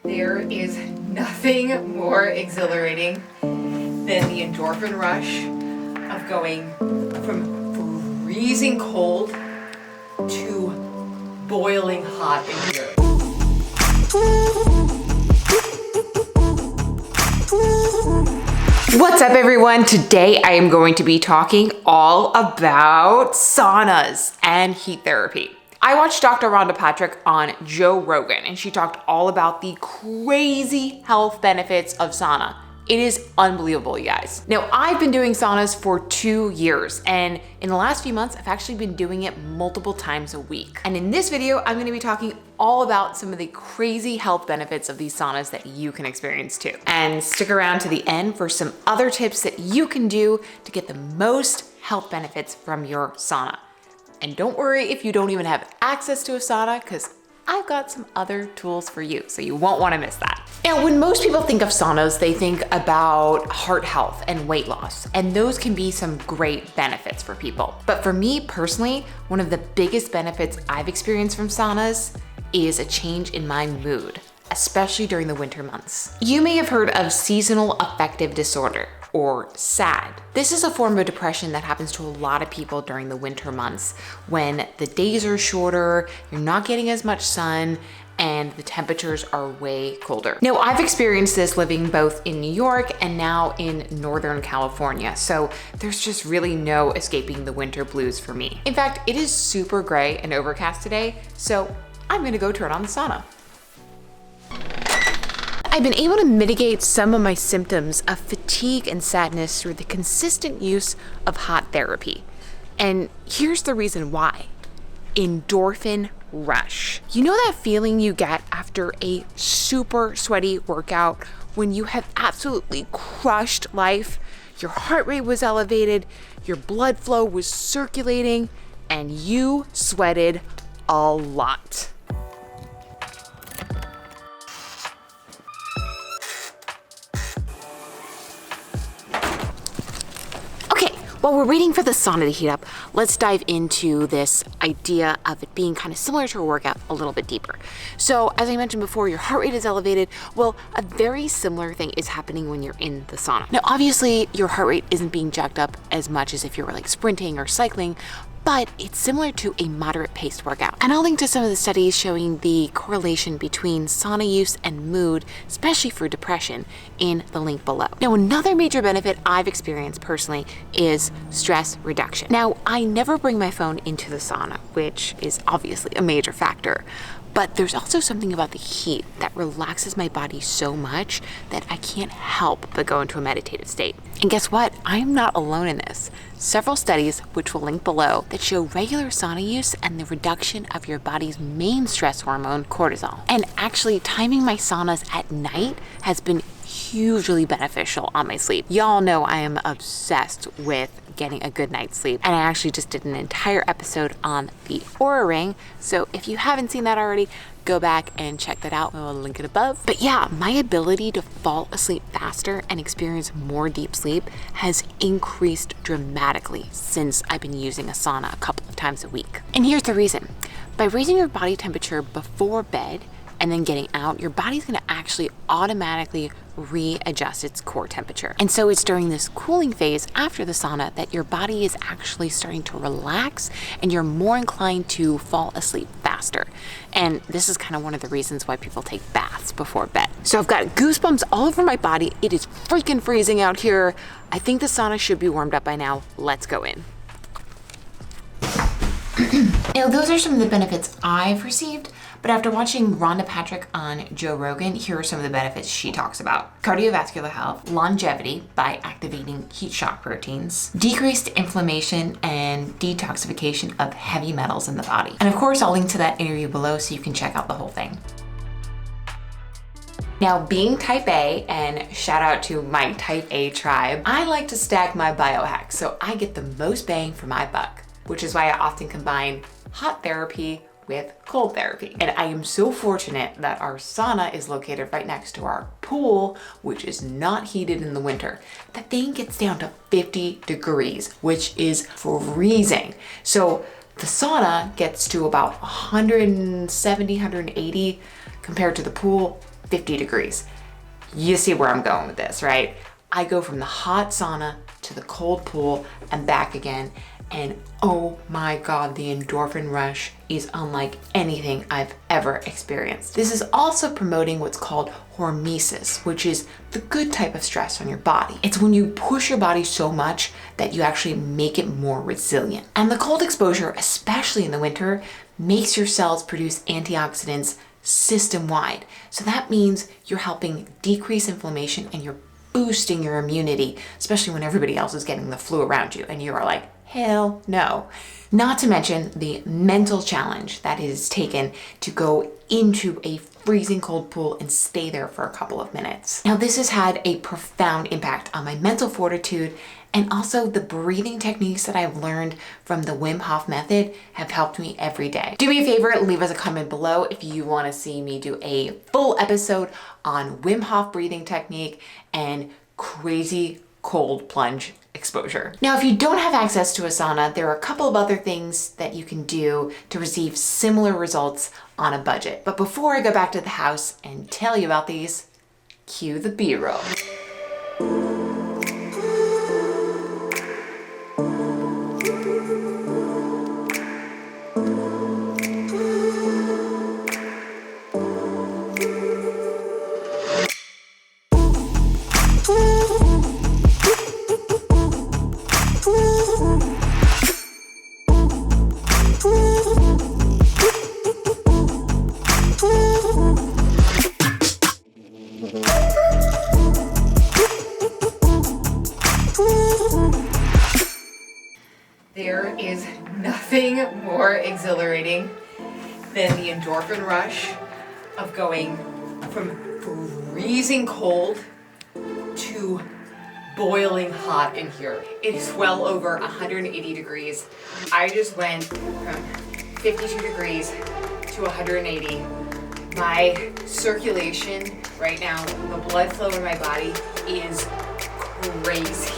There is nothing more exhilarating than the endorphin rush of going from freezing cold to boiling hot in here. What's up, everyone? Today I am going to be talking all about saunas and heat therapy. I watched Dr. Rhonda Patrick on Joe Rogan, and she talked all about the crazy health benefits of sauna. It is unbelievable, you guys. Now, I've been doing saunas for 2 years, and in the last few months, I've actually been doing it multiple times a week. And in this video, I'm gonna be talking all about some of the crazy health benefits of these saunas that you can experience too. And stick around to the end for some other tips that you can do to get the most health benefits from your sauna. And don't worry if you don't even have access to a sauna, because I've got some other tools for you, so you won't want to miss that. Now, when most people think of saunas, they think about heart health and weight loss, and those can be some great benefits for people. But for me personally, one of the biggest benefits I've experienced from saunas is a change in my mood, especially during the winter months. You may have heard of seasonal affective disorder, or SAD. This is a form of depression that happens to a lot of people during the winter months when the days are shorter, you're not getting as much sun, and the temperatures are way colder. Now, I've experienced this living both in New York and now in Northern California, so there's just really no escaping the winter blues for me. In fact, it is super gray and overcast today, so I'm gonna go turn on the sauna. I've been able to mitigate some of my symptoms of fatigue and sadness through the consistent use of hot therapy. And here's the reason why. Endorphin rush. You know that feeling you get after a super sweaty workout when you have absolutely crushed life? Your heart rate was elevated, your blood flow was circulating, and you sweated a lot. While we're waiting for the sauna to heat up, let's dive into this idea of it being kind of similar to a workout a little bit deeper. So as I mentioned before, your heart rate is elevated. Well, a very similar thing is happening when you're in the sauna. Now, obviously your heart rate isn't being jacked up as much as if you were like sprinting or cycling, but it's similar to a moderate paced workout. And I'll link to some of the studies showing the correlation between sauna use and mood, especially for depression, in the link below. Now, another major benefit I've experienced personally is stress reduction. Now, I never bring my phone into the sauna, which is obviously a major factor, but there's also something about the heat that relaxes my body so much that I can't help but go into a meditative state. And guess what? I'm not alone in this. Several studies, which we'll link below, that show regular sauna use and the reduction of your body's main stress hormone, cortisol. And actually, timing my saunas at night has been hugely beneficial on my sleep. Y'all know I am obsessed with getting a good night's sleep, and I actually just did an entire episode on the Aura Ring, so if you haven't seen that already, go back and check that out. I'll link it above. But yeah, my ability to fall asleep faster and experience more deep sleep has increased dramatically since I've been using a sauna a couple of times a week. And here's the reason. By raising your body temperature before bed and then getting out, your body's gonna actually automatically readjust its core temperature. And so it's during this cooling phase after the sauna that your body is actually starting to relax and you're more inclined to fall asleep faster. And this is kind of one of the reasons why people take baths before bed. So I've got goosebumps all over my body. It is freaking freezing out here. I think the sauna should be warmed up by now. Let's go in. Now, those are some of the benefits I've received, but after watching Rhonda Patrick on Joe Rogan, here are some of the benefits she talks about. Cardiovascular health, longevity by activating heat shock proteins, decreased inflammation and detoxification of heavy metals in the body. And of course, I'll link to that interview below so you can check out the whole thing. Now, being type A, and shout out to my type A tribe, I like to stack my biohacks so I get the most bang for my buck, which is why I often combine hot therapy with cold therapy. And I am so fortunate that our sauna is located right next to our pool, which is not heated in the winter. That thing gets down to 50 degrees, which is freezing. So the sauna gets to about 170, 180 compared to the pool, 50 degrees. You see where I'm going with this, right? I go from the hot sauna to the cold pool and back again. And oh my God, the endorphin rush is unlike anything I've ever experienced. This is also promoting what's called hormesis, which is the good type of stress on your body. It's when you push your body so much that you actually make it more resilient. And the cold exposure, especially in the winter, makes your cells produce antioxidants system-wide. So that means you're helping decrease inflammation and you're boosting your immunity, especially when everybody else is getting the flu around you and you are like, hell no. Not to mention the mental challenge that is taken to go into a freezing cold pool and stay there for a couple of minutes. Now, this has had a profound impact on my mental fortitude, and also the breathing techniques that I've learned from the Wim Hof method have helped me every day. Do me a favor, leave us a comment below if you want to see me do a full episode on Wim Hof breathing technique and crazy cold plunge exposure. Now, if you don't have access to a sauna, there are a couple of other things that you can do to receive similar results on a budget. But before I go back to the house and tell you about these, cue the B-roll. There is nothing more exhilarating than the endorphin rush of going from freezing cold to boiling hot in here. It is well over 180 degrees. I just went from 52 degrees to 180. My circulation right now, the blood flow in my body is crazy.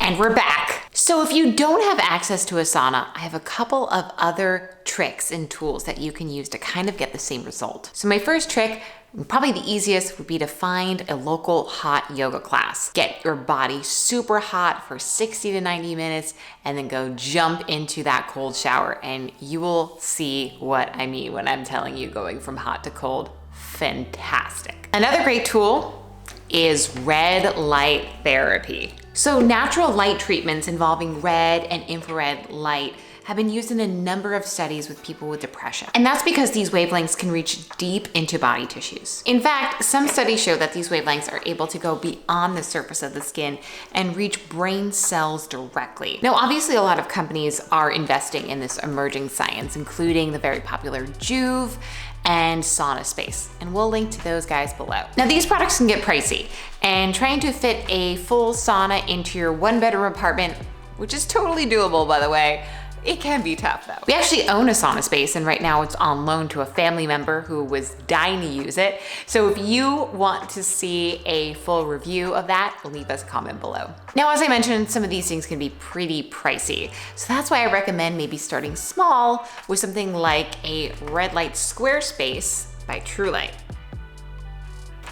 And we're back. So if you don't have access to a sauna, I have a couple of other tricks and tools that you can use to kind of get the same result. So my first trick, probably the easiest, would be to find a local hot yoga class. Get your body super hot for 60 to 90 minutes and then go jump into that cold shower, and you will see what I mean when I'm telling you going from hot to cold. Fantastic. Another great tool is red light therapy. So natural light treatments involving red and infrared light have been used in a number of studies with people with depression. And that's because these wavelengths can reach deep into body tissues. In fact, some studies show that these wavelengths are able to go beyond the surface of the skin and reach brain cells directly. Now, obviously a lot of companies are investing in this emerging science, including the very popular Juve and Sauna Space, and we'll link to those guys below. Now, these products can get pricey, and trying to fit a full sauna into your one-bedroom apartment, which is totally doable, by the way, it can be tough though. We actually own a sauna space, and right now it's on loan to a family member who was dying to use it. So if you want to see a full review of that, leave us a comment below. Now, as I mentioned, some of these things can be pretty pricey. So that's why I recommend maybe starting small with something like a red light square space by Truelight.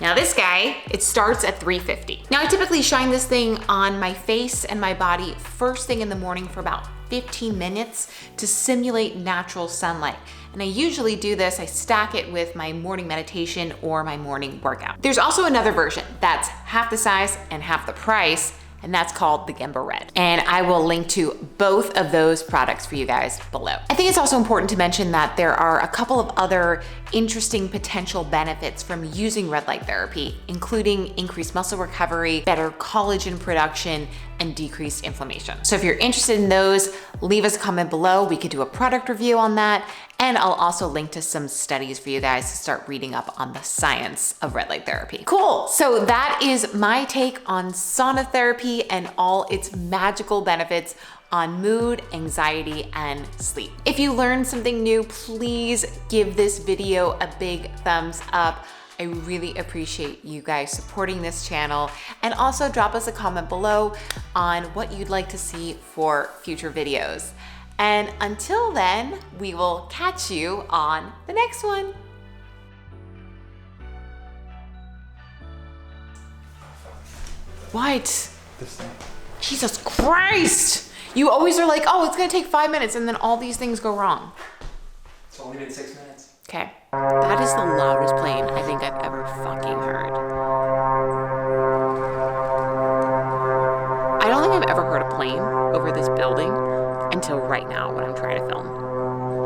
Now this guy, it starts at $350. Now I typically shine this thing on my face and my body first thing in the morning for about 15 minutes to simulate natural sunlight. And I usually do this, I stack it with my morning meditation or my morning workout. There's also another version that's half the size and half the price, and that's called the Gemba Red. And I will link to both of those products for you guys below. I think it's also important to mention that there are a couple of other interesting potential benefits from using red light therapy, including increased muscle recovery, better collagen production, and decreased inflammation. So if you're interested in those, leave us a comment below. We could do a product review on that. And I'll also link to some studies for you guys to start reading up on the science of red light therapy. Cool, so that is my take on sauna therapy and all its magical benefits on mood, anxiety, and sleep. If you learned something new, please give this video a big thumbs up. I really appreciate you guys supporting this channel, and also drop us a comment below on what you'd like to see for future videos. And until then, we will catch you on the next one. What? This thing. Jesus Christ! You always are like, oh, it's gonna take 5 minutes, and then all these things go wrong. It's only been 6 minutes. Okay. That is the loudest plane I think I've ever fucking heard. I don't think I've ever heard a plane over this building until right now when I'm trying to film.